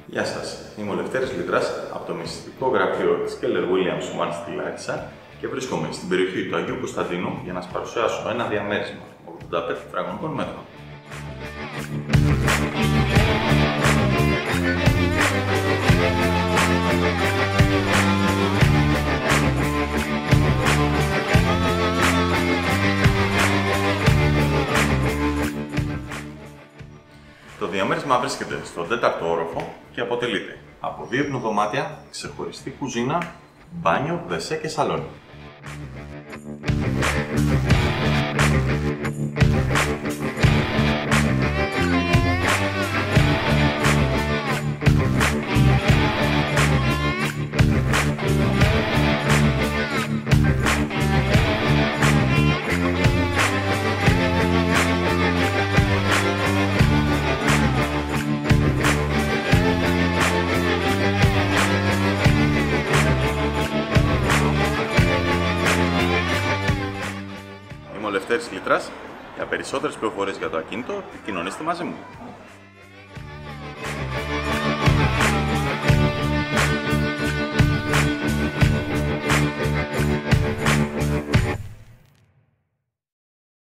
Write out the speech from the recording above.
Γεια σας, είμαι ο Λευτέρης Λίτρας από το μυστικό γραφείο της Keller Williams One στη Λάρισα και βρίσκομαι στην περιοχή του Αγίου Κωνσταντίνου για να σας παρουσιάσω ένα διαμέρισμα 85 τετραγωνικών μέτρων. Το διαμέρισμα βρίσκεται στον 4ο όροφο και αποτελείται από 2 υπνοδωμάτια, ξεχωριστή κουζίνα, μπάνιο, WC και σαλόνι. Είμαι ο Λευτέρης Λίτρας. Για περισσότερες πληροφορίες για το ακίνητο, επικοινωνήστε μαζί μου.